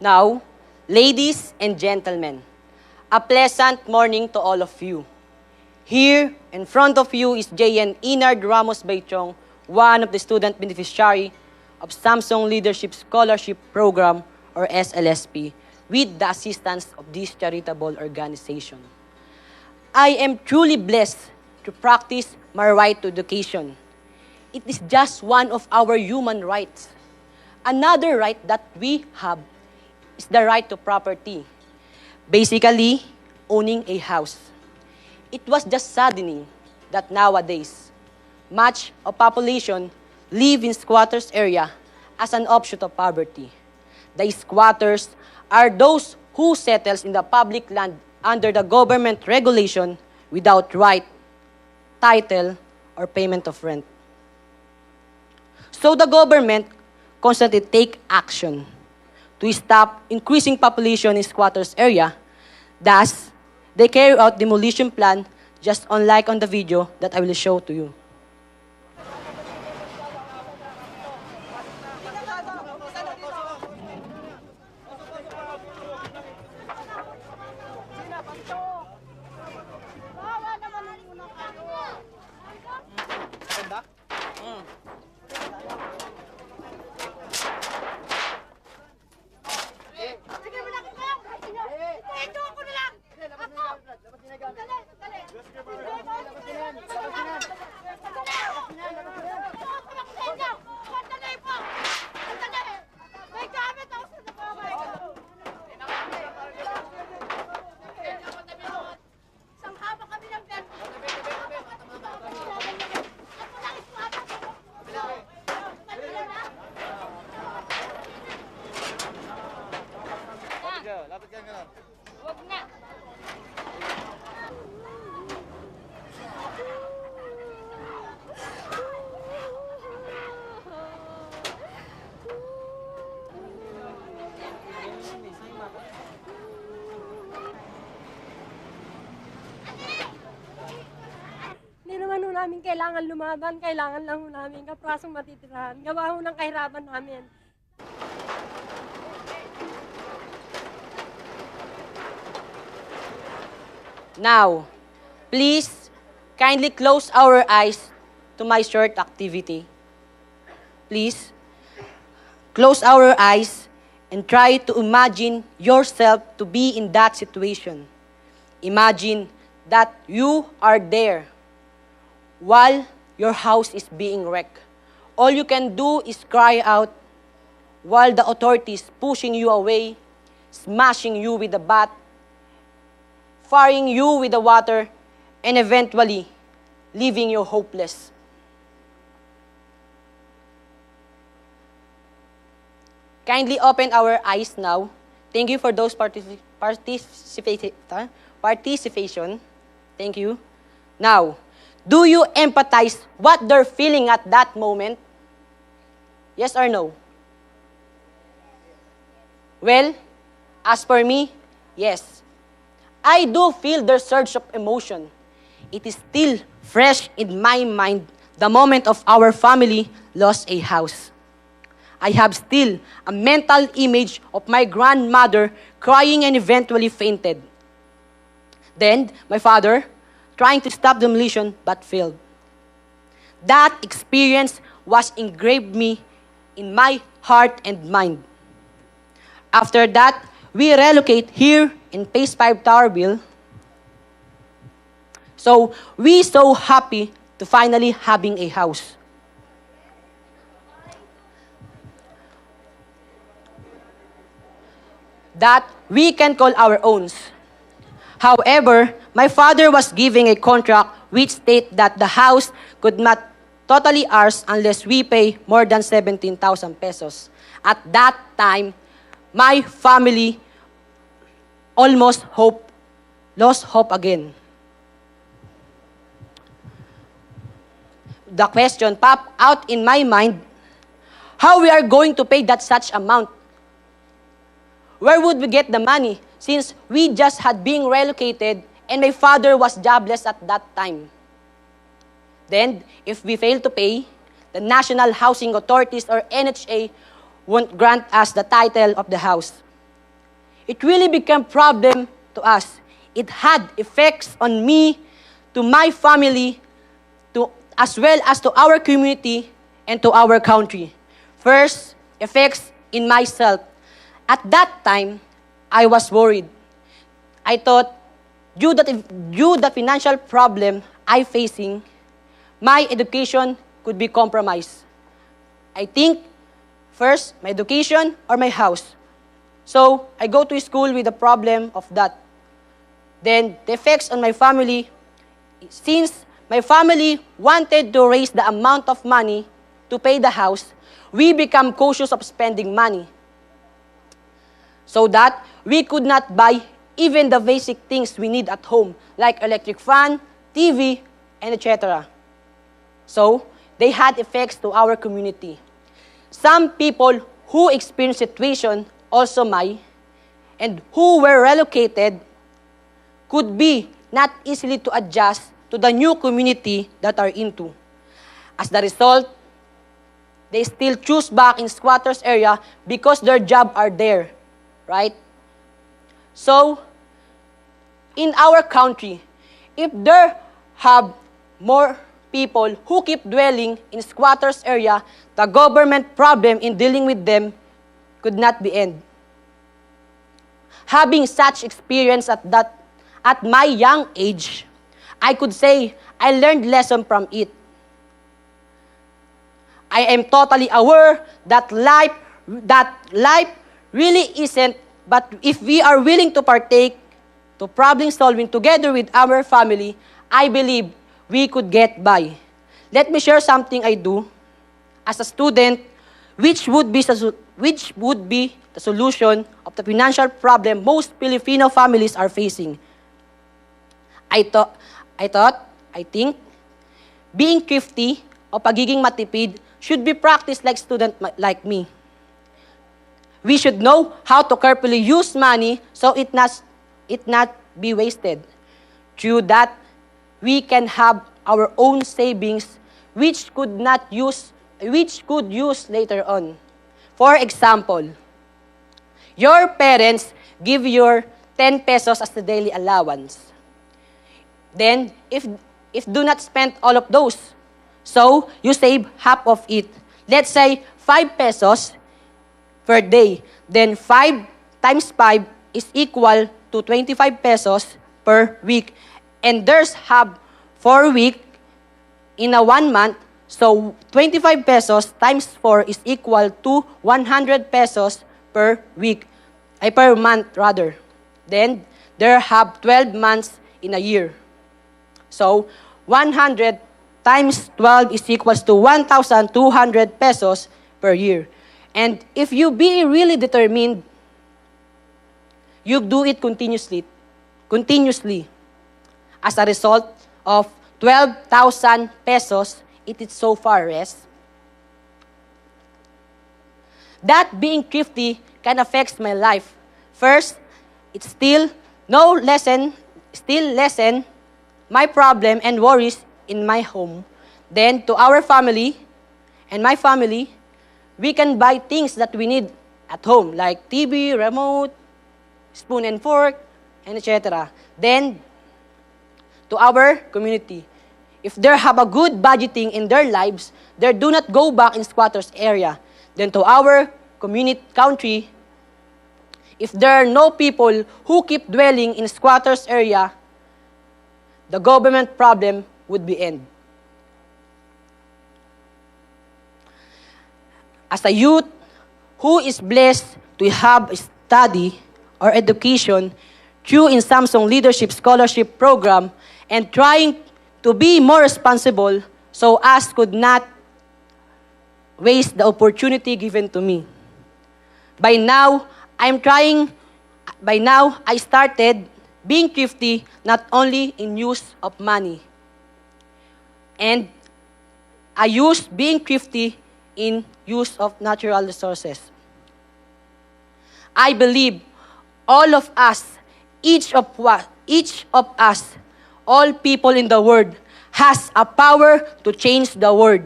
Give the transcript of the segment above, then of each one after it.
Now, ladies and gentlemen, a pleasant morning to all of you. Here in front of you is JN EINARD Ramos BAYTIONG, one of the student beneficiary of Samsung Leadership Scholarship Program or SLSP, with the assistance of this charitable organization. I am truly blessed to practice my right to education. It is just one of our human rights. Another right that we have is the right to property. Basically, owning a house. It was just saddening that nowadays, much of population live in squatters area as an offshoot of poverty. The squatters are those who settles in the public land under the government regulation without right, title, or payment of rent. So the government constantly take action to stop increasing population in squatters area. Thus, they carry out demolition plan just unlike on the video that I will show to you. Lapit ka nga. Huwag na. Hindi naman ho namin kailangan lumaban, kailangan lang ho namin kaprasong matitirahan. Gawa ho ng kahirapan namin. Now, please kindly close our eyes to my short activity. Please, close our eyes and try to imagine yourself to be in that situation. Imagine that you are there while your house is being wrecked. All you can do is cry out while the authorities pushing you away, smashing you with the bat, firing you with the water, and eventually leaving you hopeless. Kindly open our eyes now. Thank you for those participation. Thank you. Now, do you empathize what they're feeling at that moment? Yes or no? Well, as for me, yes. I do feel the surge of emotion. It is still fresh in my mind the moment of our family lost a house. I have still a mental image of my grandmother crying and eventually fainted. Then, my father trying to stop demolition but failed. That experience was engraved me in my heart and mind. After that, we relocate here in Phase 5 Towerville. So, we so happy to finally having a house. That we can call our own. However, my father was giving a contract which state that the house could not totally ours unless we pay more than 17,000 pesos. At that time, my family almost lost hope again. The question popped out in my mind, how we are going to pay that such amount? Where would we get the money since we just had been relocated and my father was jobless at that time? Then, if we fail to pay, the National Housing Authorities or NHA won't grant us the title of the house. it really became problem to us. It had effects on me, to my family, as well as to our community and to our country. First, effects in myself. At that time, I was worried. I thought, due the financial problem I facing, my education could be compromised. I think, first, my education or my house. So, I go to school with the problem of that. Then, the effects on my family, since my family wanted to raise the amount of money to pay the house, we become cautious of spending money. So that we could not buy even the basic things we need at home, like electric fan, TV, and etc. So, they had effects to our community. Some people who experienced situation, also and who were relocated, could be not easily to adjust to the new community that are into. As the result, they still choose back in squatters area because their job are there, right? So, in our country, if there have more people who keep dwelling in squatters area, the government problem in dealing with them could not be end. Having such experience at my young age, I could say I learned lesson from it. I am totally aware that life really isn't, but if we are willing to partake to problem solving together with our family, I believe we could get by. Let me share something I do as a student, which would be the solution of the financial problem most Filipino families are facing. I think, being thrifty o pagiging matipid should be practiced like student like me. We should know how to carefully use money so it not be wasted. Through that, we can have our own savings which could use later on. For example, your parents give your 10 pesos as the daily allowance. Then, if do not spend all of those, so you save half of it. Let's say 5 pesos per day. Then 5 times 5 is equal to 25 pesos per week. And there's have 4 weeks in a 1 month. So 25 pesos times 4 is equal to 100 pesos per week. Per month rather. Then there have 12 months in a year. So 100 times 12 is equals to 1,200 pesos per year. And if you be really determined, you do it continuously. As a result of 12,000 pesos, it is so far less. That being thrifty can affect my life. First, it still lessen my problem and worries in my home. Then, to our family and my family, we can buy things that we need at home, like TV, remote, spoon and fork, and etc. Then, to our community, if they have a good budgeting in their lives, they do not go back in squatters area. Then to our country, if there are no people who keep dwelling in squatters area, the government problem would be end. As a youth who is blessed to have a study or education through in Samsung Leadership Scholarship Program and trying to be more responsible so as could not waste the opportunity given to me. By now, I started being thrifty not only in use of money, and I use being thrifty in use of natural resources. I believe all of us, each of us, all people in the world, has a power to change the world.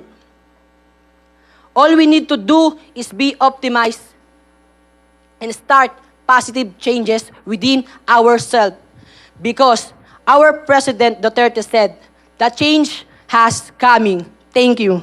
All we need to do is be optimized and start positive changes within ourselves. Because our President Duterte said, the change has coming. Thank you.